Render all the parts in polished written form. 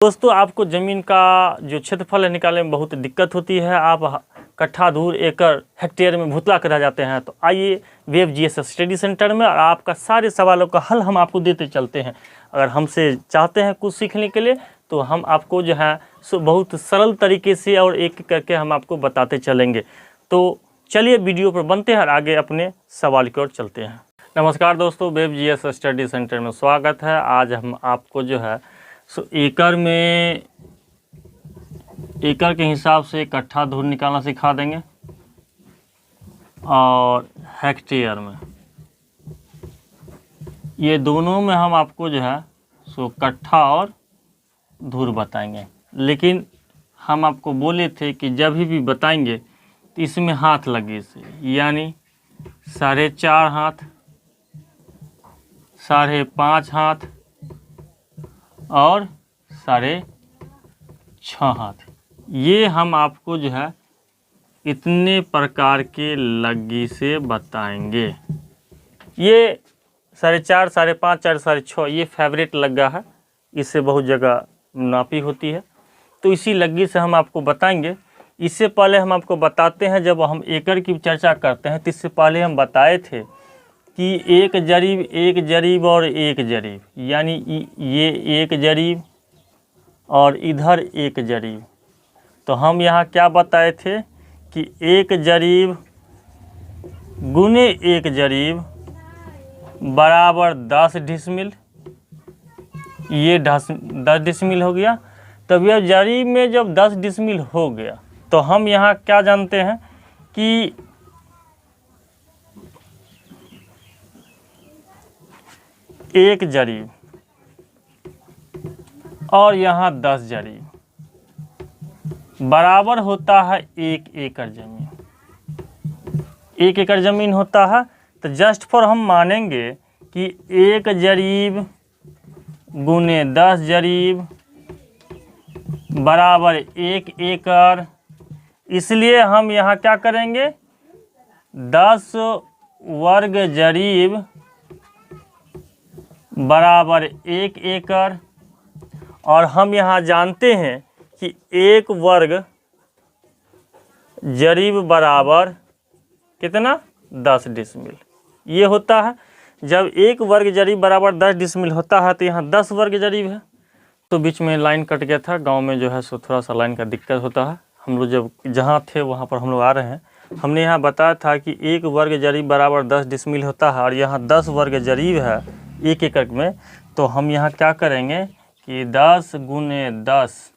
दोस्तों, आपको ज़मीन का जो क्षेत्रफल है निकालने में बहुत दिक्कत होती है। आप कट्ठा, धूर, एकड़, हेक्टेयर में भुतला कर रह जाते हैं। तो आइए वेब जीएस स्टडी सेंटर में और आपका सारे सवालों का हल हम आपको देते चलते हैं। अगर हमसे चाहते हैं कुछ सीखने के लिए तो हम आपको जो है सो बहुत सरल तरीके से और एक करके हम आपको बताते चलेंगे। तो चलिए वीडियो पर बनते हैं और आगे अपने सवाल की ओर चलते हैं। नमस्कार दोस्तों, वेब जीएस स्टडी सेंटर में स्वागत है। आज हम आपको जो है एकड़ में एकड़ के हिसाब से कट्ठा, धूर निकालना सिखा देंगे और हेक्टेयर में, ये दोनों में हम आपको जो है सो कट्ठा और धूर बताएंगे। लेकिन हम आपको बोले थे कि जब भी बताएंगे तो इसमें हाथ लगे से, यानी 4.5 हाथ, 5.5 हाथ और 6.5 हाथ, ये हम आपको जो है इतने प्रकार के लग्गी से बताएंगे। ये 4.5, 5.5, 4, 6.5 ये फेवरेट लग्गा है, इससे बहुत जगह नापी होती है। तो इसी लग्गी से हम आपको बताएंगे। इससे पहले हम आपको बताते हैं, जब हम एकड़ की चर्चा करते हैं तो इससे पहले हम बताए थे कि एक जरीब और एक जरीब, यानी ये एक जरीब और इधर एक जरीब। तो हम यहाँ क्या बताए थे कि एक जरीब गुने एक जरीब बराबर 10 डिसमिल, ये 10 डिसमिल हो गया। तब यह जरीब में जब 10 डिसमिल हो गया तो हम यहाँ क्या जानते हैं कि एक जरीब और यहाँ 10 जरीब बराबर होता है 1 एकड़ ज़मीन। 1 एकड़ ज़मीन होता है। तो जस्ट फॉर हम मानेंगे कि एक जरीब गुने 10 जरीब बराबर 1 एकड़। इसलिए हम यहाँ क्या करेंगे, 10 वर्ग जरीब बराबर 1 एकड़। और हम यहाँ जानते हैं कि 1 वर्ग जरीब बराबर कितना, 10 डिसमिल ये होता है। जब 1 वर्ग जरीब बराबर 10 डिसमिल होता है तो यहाँ 10 वर्ग जरीब है। तो बीच में लाइन कट गया था, गांव में जो है सो थोड़ा सा लाइन का दिक्कत होता है। हम लोग जब जहाँ थे वहाँ पर हम लोग आ रहे हैं। हमने यहाँ बताया था कि 1 वर्ग जरीब बराबर 10 डिसमिल होता है और यहाँ 10 वर्ग जरीब है 1 एकड़ में। तो हम यहाँ क्या करेंगे कि 10 गुने 10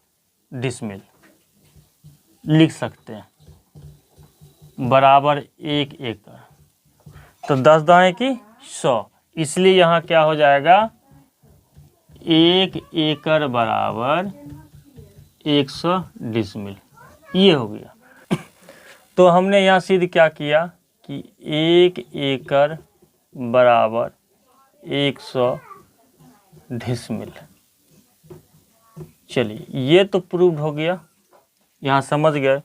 डिसमिल लिख सकते हैं बराबर 1 एकड़। तो 10 दाएँ की 100, इसलिए यहाँ क्या हो जाएगा, 1 एकड़ बराबर 100 डिसमिल, ये हो गया। तो हमने यहाँ सिद्ध क्या किया कि 1 एकड़ बराबर 100 डिसमिल। चलिए, ये तो प्रूव हो गया, यहाँ समझ गए।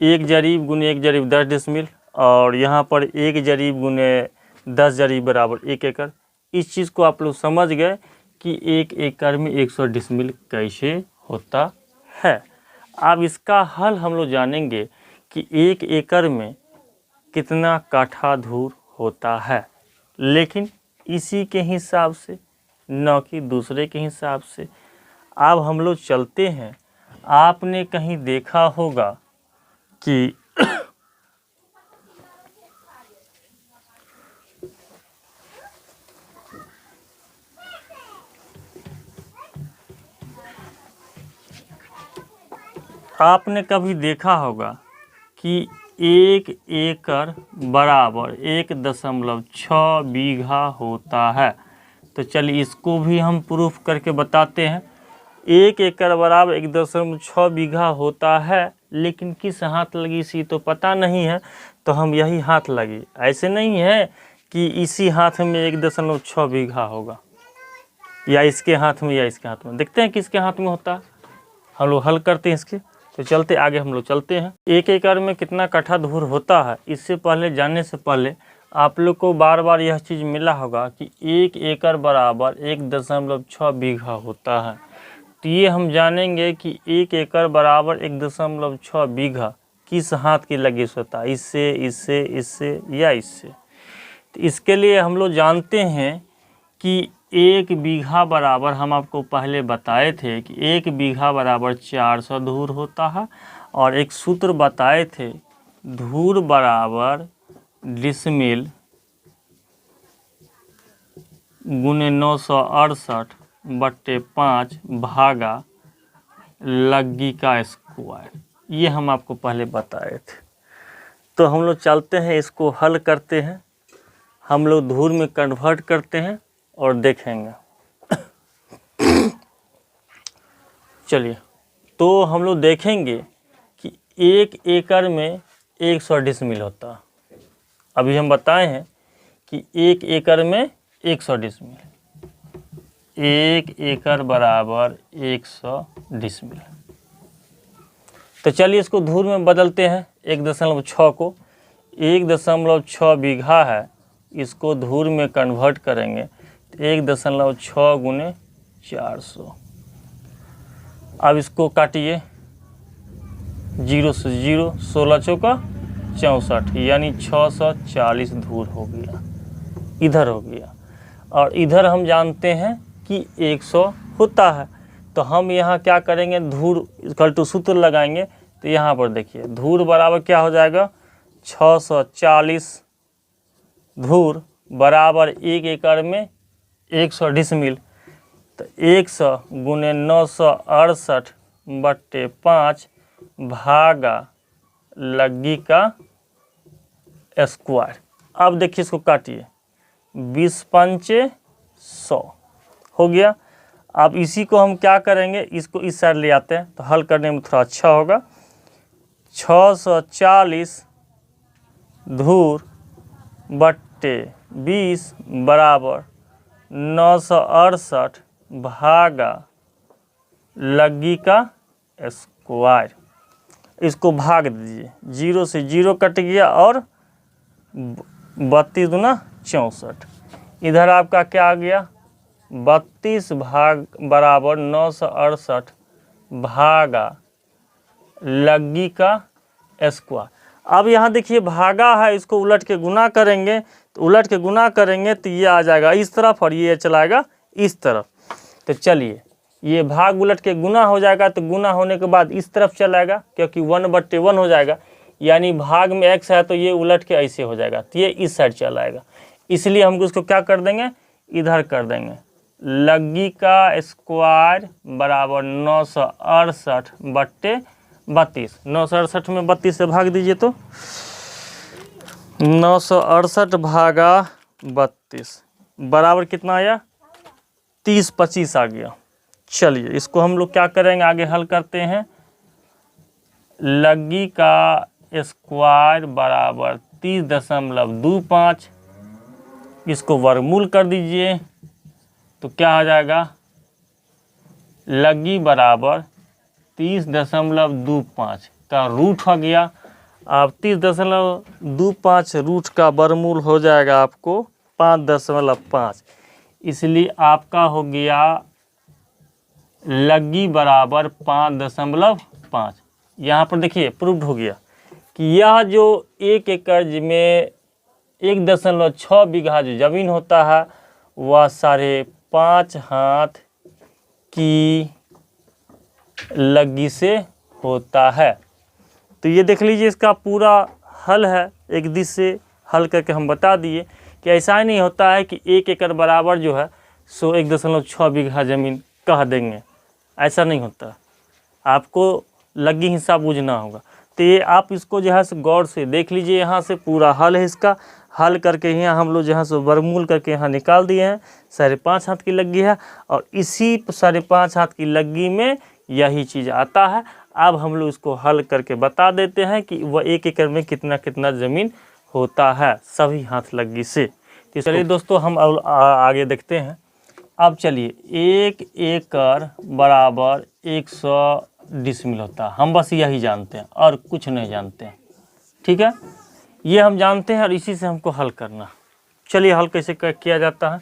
1 जरीब गुने 1 जरीब 10 डिसमिल और यहाँ पर 1 जरीब गुने 10 जरीब बराबर 1 एकड़। इस चीज़ को आप लोग समझ गए कि 1 एकड़ में 100 डिसमिल कैसे होता है। अब इसका हल हम लोग जानेंगे कि 1 एकड़ में कितना कट्ठा धूर होता है, लेकिन इसी के हिसाब से, न कि दूसरे के हिसाब से। अब हम लोग चलते हैं। आपने कहीं देखा होगा कि आपने कभी देखा होगा कि 1 एकड़ बराबर 1.6 बीघा होता है। तो चलिए इसको भी हम प्रूफ करके बताते हैं। 1 एकड़ बराबर 1.6 बीघा होता है, लेकिन किस हाथ लगी सी तो पता नहीं है। तो हम यही हाथ लगी, ऐसे नहीं है कि इसी हाथ में 1.6 बीघा होगा, या इसके हाथ में या इसके हाथ में। देखते हैं किसके हाथ में होता है, हम लोग हल करते हैं इसके। तो चलते आगे हम लोग चलते हैं। 1 एकड़ में कितना कट्ठा धूर होता है, इससे पहले जानने से पहले आप लोग को बार बार यह चीज़ मिला होगा कि 1 एकड़ बराबर 1.6 बीघा होता है। तो ये हम जानेंगे कि 1 एकड़ बराबर 1.6 बीघा किस हाथ की लगी से होता है, इससे इससे इससे या इससे। तो इसके लिए हम लोग जानते हैं कि 1 बीघा बराबर, हम आपको पहले बताए थे कि 1 बीघा बराबर 400 धूर होता है, और एक सूत्र बताए थे धूर बराबर डिसमिल गुने 968/5 भागा लग्गी का स्क्वायर। ये हम आपको पहले बताए थे। तो हम लोग चलते हैं, इसको हल करते हैं, हम लोग धूर में कन्वर्ट करते हैं और देखेंगे। चलिए, तो हम लोग देखेंगे कि 1 एकड़ में 100 डिसमिल होता है। अभी हम बताए हैं कि 1 एकड़ में 100 डिसमिल, 1 एकड़ बराबर 100 डिसमिल। तो चलिए इसको धूर में बदलते हैं। 1.6 को 1.6 बीघा है, इसको धूर में कन्वर्ट करेंगे तो 1.6 गुने 400। अब इसको काटिए, 0 से 0, 16 चौका 64, यानी 640 धूर हो गया, इधर हो गया। और इधर हम जानते हैं कि 100 होता है, तो हम यहाँ क्या करेंगे, धूर इक्वल टू सूत्र लगाएंगे। तो यहाँ पर देखिए धूर बराबर क्या हो जाएगा, 640 धूर बराबर 1 एकड़ में 100 डिसमिल। तो 100 गुने 968/5 भागा लग्गी का स्क्वायर। अब देखिए इसको काटिए, 20 पंचे 100 हो गया। अब इसी को हम क्या करेंगे, इसको इस साइड ले आते हैं तो हल करने में थोड़ा अच्छा होगा। 640 धूर बट्टे 20 बराबर 968 भागा लग्गी का स्क्वायर। इसको भाग दीजिए, 0 से 0 कट गया और 32 दूना 64। इधर आपका क्या आ गया, 32 भाग बराबर 968 भागा लग्गी का स्क्वायर। अब यहाँ देखिए भागा है, इसको उलट के गुना करेंगे, तो उलट के गुना करेंगे तो ये आ जाएगा इस तरफ और ये चलाएगा इस तरफ। तो चलिए ये भाग उलट के गुना हो जाएगा, तो गुना होने के बाद इस तरफ चलाएगा, क्योंकि 1/1 हो जाएगा, यानी भाग में x है तो ये उलट के ऐसे हो जाएगा, तो ये इस साइड चलाएगा। इसलिए हम उसको क्या कर देंगे, इधर कर देंगे। लग्गी का स्क्वायर बराबर 968/32। 968 में 32 से भाग दीजिए तो 968 भागा 32 बराबर कितना आया, 30-25 आ गया। चलिए इसको हम लोग क्या करेंगे, आगे हल करते हैं। लग्गी का स्क्वायर बराबर 30.25, इसको वर्गमूल कर दीजिए तो क्या हो जाएगा, लग्गी बराबर 30.25 का रूट हो गया। अब 30.25 रूट का वर्गमूल हो जाएगा आपको 5.5, इसलिए आपका हो गया लग्गी बराबर 5.5। यहाँ पर देखिए प्रूव्ड हो गया कि यह जो 1 एकड़ में 1.6 बीघा जो जमीन होता है वह 5.5 हाथ की लग्गी से होता है। तो ये देख लीजिए इसका पूरा हल है, एक दिश से हल करके हम बता दिए कि ऐसा ही नहीं होता है कि 1 एकड़ बराबर जो है सो 1.6 बीघा ज़मीन कह देंगे, ऐसा नहीं होता। आपको लग्गी हिसाब बूझना होगा। तो ये आप इसको जो है सो गौर से देख लीजिए, यहाँ से पूरा हल है इसका, हल करके यहाँ हम लोग जो है सो वर्गमूल करके यहाँ निकाल दिए हैं। 5.5 हाथ की लग्गी है और इसी 5.5 हाथ की लग्गी में यही चीज़ आता है। अब हम लोग इसको हल करके बता देते हैं कि वह 1 एकड़ में कितना कितना ज़मीन होता है सभी हाथ लग्गी से। तो चलिए दोस्तों हम आगे देखते हैं। अब चलिए 1 एकड़ बराबर 100 डिसमिल होता है, हम बस यही जानते हैं और कुछ नहीं जानते हैं। ठीक है, ये हम जानते हैं और इसी से हमको हल करना। चलिए हल कैसे किया जाता है।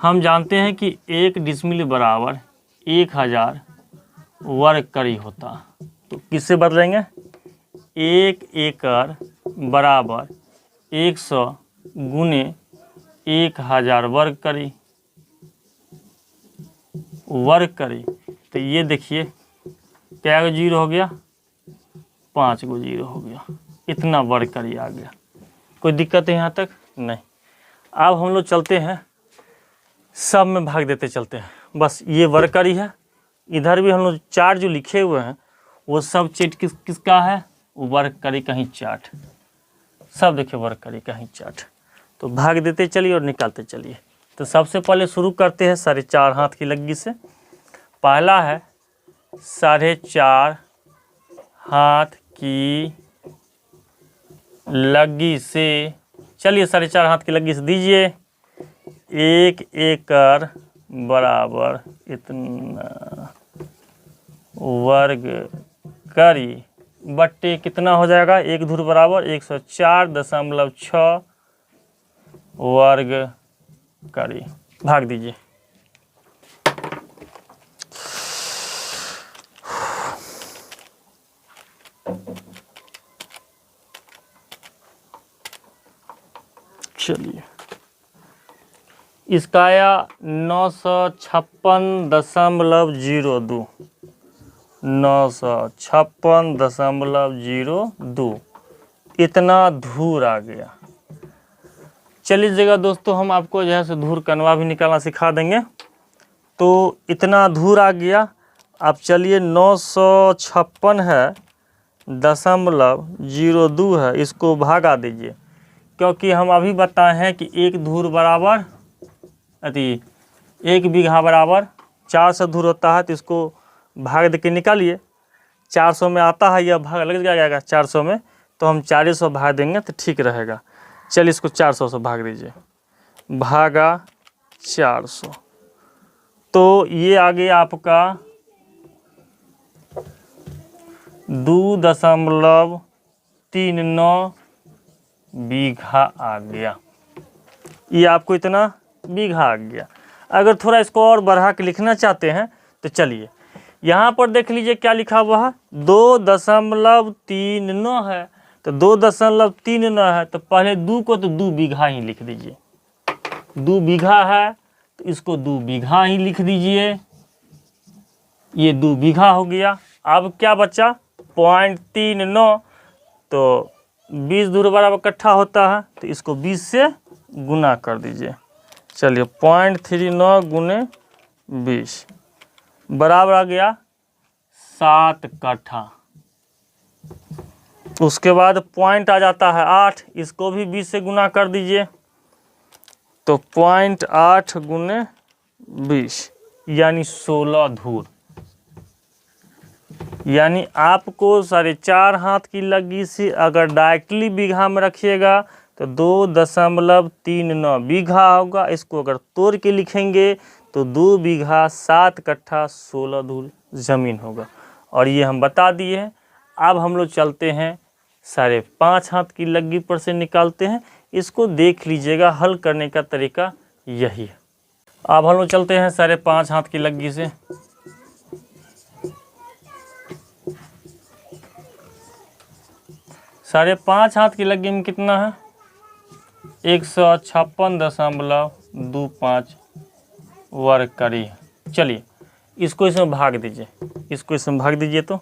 हम जानते हैं कि 1 डिसमिल बराबर 1000 वर्ग करी होता। तो किससे बदलेंगे? 1 एकड़ बराबर 100 गुने 1000 वर्ग करी, वर्ग करी। तो ये देखिए क्या गो जीरो हो गया, 5 गो जीरो हो गया, इतना वर्ग करी आ गया। कोई दिक्कत है यहाँ तक? नहीं। अब हम लोग चलते हैं, सब में भाग देते चलते हैं। बस ये वर्ग करी है, इधर भी हम लोग चार्ट जो लिखे हुए हैं वो सब चीट किसका है? वर्ग करी कहीं चार्ट, सब देखिए वर्ग करी कहीं चार्ट। तो भाग देते चलिए और निकालते चलिए। तो सबसे पहले शुरू करते हैं 4.5 हाथ की लग्गी से। पहला है 4.5 हाथ की लग्गी से, चलिए 4.5 हाथ की लग्गी से दीजिए। 1 एकड़ बराबर इतना वर्ग करी बट्टे कितना हो जाएगा? 1 धूर बराबर 104.6 वर्ग करी। भाग दीजिए। चलिए इसका आया 956.02, 956.02 इतना धूर आ गया। चलिए इस जगह दोस्तों हम आपको जो है सो धूर कनवा भी निकालना सिखा देंगे। तो इतना धूर आ गया। अब चलिए 956 है 0.02 है, इसको भागा दीजिए, क्योंकि हम अभी बताए हैं कि 1 धूर बराबर 1 बीघा बराबर 400 धूर होता है। तो इसको भाग दे के निकालिए। 400 में आता है, यह भाग लग जाएगा 400 में, तो हम 400 भाग देंगे तो ठीक रहेगा। चलिए इसको 400 से भाग दीजिए, भागा 400। तो ये आ गया आपका 2.39 बीघा आ गया। ये आपको इतना बीघा आ गया। अगर थोड़ा इसको और बढ़ा के लिखना चाहते हैं तो चलिए यहाँ पर देख लीजिए क्या लिखा हुआ है, 2.39 है। तो 2.39 है तो पहले 2 को तो 2 बीघा ही लिख दीजिए। 2 बीघा है तो इसको 2 बीघा ही लिख दीजिए। ये 2 बीघा हो गया। अब क्या बचा? 0.39। तो 20 धूर बराबर इकट्ठा होता है, तो इसको 20 से गुना कर दीजिए। चलिए 0.39 गुने 20 बराबर आ गया 7 कट्ठा। उसके बाद पॉइंट आ जाता है 8, इसको भी 20 से गुना कर दीजिए। तो 0.8 गुने 20 यानी 16 धूर। यानी आपको 4.5 हाथ की लग्गी से अगर डायरेक्टली बीघा में रखिएगा तो 2.39 बीघा होगा। इसको अगर तोड़ के लिखेंगे तो 2 बीघा 7 कट्ठा 16 धूर जमीन होगा। और ये हम बता दिए हैं। अब हम लोग चलते हैं 5.5 हाथ की लग्गी पर से निकालते हैं। इसको देख लीजिएगा, हल करने का तरीका यही है। अब हम लोग चलते हैं 5.5 हाथ की लग्गी से। साढ़े 5 हाथ की लग्गी में कितना है? 156.25 वर्ग करी। चलिए इसको इसमें भाग दीजिए, इसको इसमें भाग दीजिए। तो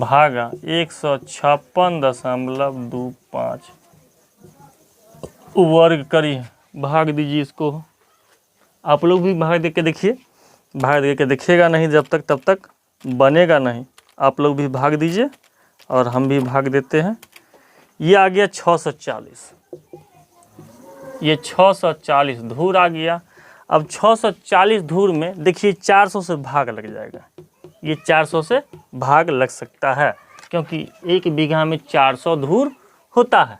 भागा 156.25 वर्ग करी। भाग दीजिए इसको। आप लोग भी भाग दे के देखिए, भाग दे के देखिएगा नहीं जब तक तब तक बनेगा नहीं। आप लोग भी भाग दीजिए और हम भी भाग देते हैं। ये आ गया 640, ये 640 धूर आ गया। अब 640 धूर में देखिए 400 से भाग लग जाएगा। ये 400 से भाग लग सकता है क्योंकि 1 बीघा में 400 धूर होता है।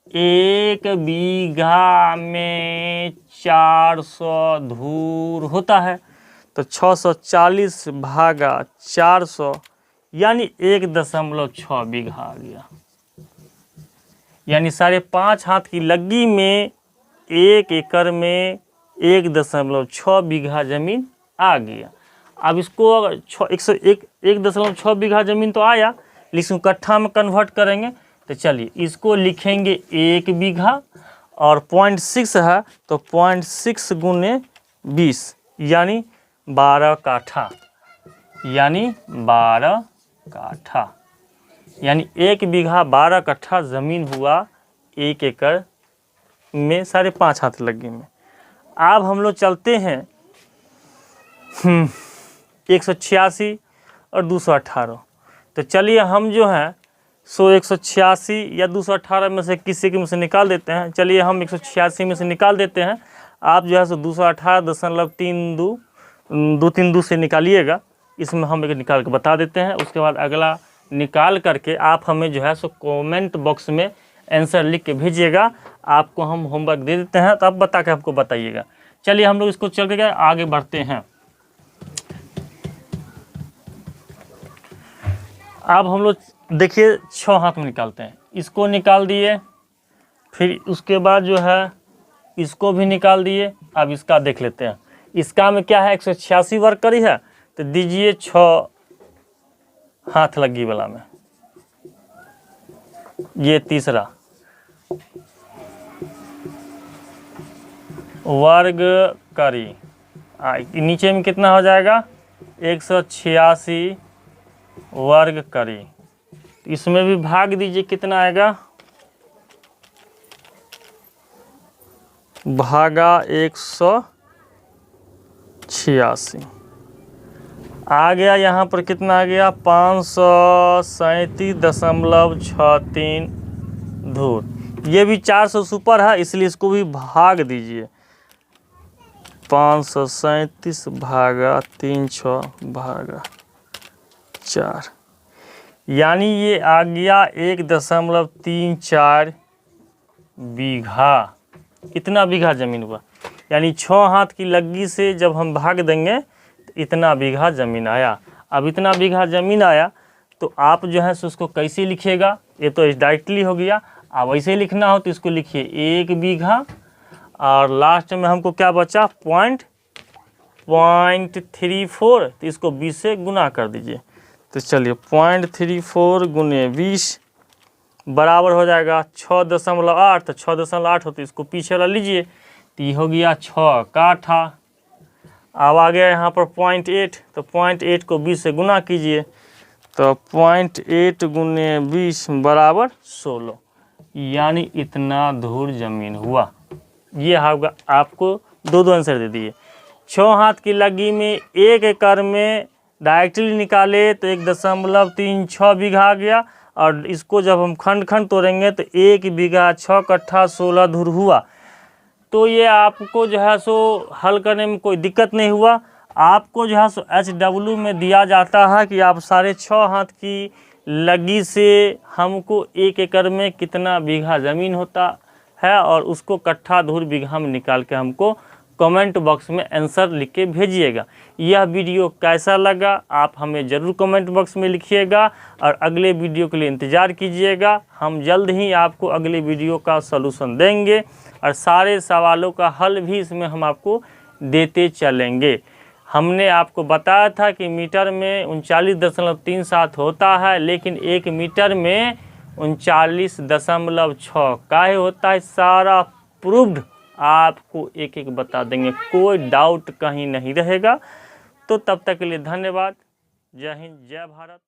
1 बीघा में 400 धूर होता है। तो 640 भागा 400 यानी 1.6 बीघा आ गया। यानी 5.5 हाथ की लग्गी में 1 एकड़ में 1.6 बीघा ज़मीन आ गया। अब इसको 1.6 बीघा ज़मीन तो आया, लेकिन कट्ठा में कन्वर्ट करेंगे तो चलिए इसको लिखेंगे 1 बीघा और 0.6 है तो 0.6 गुने 20 यानी 12 काठा, यानी 12 काठा, यानी 1 बीघा 12 कट्ठा ज़मीन हुआ 1 एकड़ में 5.5 हाथ लगी में। अब हम लोग चलते हैं 186 और 218। तो चलिए हम जो है 186 या 218 में से किसी के में से निकाल देते हैं। चलिए हम 186 में से निकाल देते हैं। आप जो है 218.232 से निकालिएगा। इसमें हम एक निकाल के बता देते हैं। उसके बाद अगला निकाल करके आप हमें जो है कमेंट बॉक्स में आंसर लिख के भेजिएगा। आपको हम होमवर्क दे देते हैं, तब बता के आपको बताइएगा। चलिए हम लोग इसको चल के आगे बढ़ते हैं। अब हम लोग देखिए 6 हाथ में निकालते हैं। इसको निकाल दिए, फिर उसके बाद जो है इसको भी निकाल दिए। अब इसका देख लेते हैं। इसका में क्या है 186 वर्ग करी है तो दीजिए 6 हाथ लगी वाला में, ये तीसरा वर्ग करी। नीचे में कितना हो जाएगा 186 वर्ग करी। इसमें भी भाग दीजिए, कितना आएगा भागा 186 आ गया। यहाँ पर कितना आ गया 537.63 धूर। ये भी 400 से ऊपर है, इसलिए इसको भी भाग दीजिए। 537 भागा 3 भागा 4, यानी ये आ गया 1.34 बीघा। इतना बीघा ज़मीन हुआ, यानी 6 हाथ की लग्गी से जब हम भाग देंगे तो इतना बीघा ज़मीन आया। अब इतना बीघा ज़मीन आया तो आप जो है उसको कैसे लिखिएगा, ये तो डायरेक्टली हो गया। अब ऐसे लिखना हो तो इसको लिखिए 1 बीघा और लास्ट में हमको क्या बचा 0.34, तो इसको 20 से गुना कर दीजिए। तो चलिए 0.34 गुने 20 बराबर हो जाएगा 6.8। तो 6.8 हो तो इसको पीछे वाला लीजिए, तो ये हो गया 6 काठा। अब आ गया यहाँ पर 0.8, तो 0.8 को 20 से गुना कीजिए, तो 0.8 गुने 20 बराबर 16, यानी इतना धूर ज़मीन हुआ। ये होगा, आपको दो आंसर दे दिए। 6 हाथ की लगी में 1 एकड़ में डायरेक्टली निकाले तो 1.36 बीघा आ गया, और इसको जब हम खंड खंड तोड़ेंगे तो 1 बीघा 6 कट्ठा 16 धूर हुआ। तो ये आपको जो है हल करने में कोई दिक्कत नहीं हुआ। आपको जो है HW में दिया जाता है कि आप 6.5 हाथ की लगी से हमको 1 एकड़ में कितना बीघा ज़मीन होता है, और उसको कट्ठा धूर बीघा में निकाल के हमको कमेंट बॉक्स में आंसर लिख के भेजिएगा। यह वीडियो कैसा लगा आप हमें ज़रूर कमेंट बॉक्स में लिखिएगा, और अगले वीडियो के लिए इंतज़ार कीजिएगा। हम जल्द ही आपको अगले वीडियो का सलूशन देंगे, और सारे सवालों का हल भी इसमें हम आपको देते चलेंगे। हमने आपको बताया था कि मीटर में 39.37 होता है, लेकिन 1 मीटर में 39.6 काहे होता है, सारा प्रूव्ड आपको एक एक बता देंगे, कोई डाउट कहीं नहीं रहेगा। तो तब तक के लिए धन्यवाद। जय हिंद, जय भारत।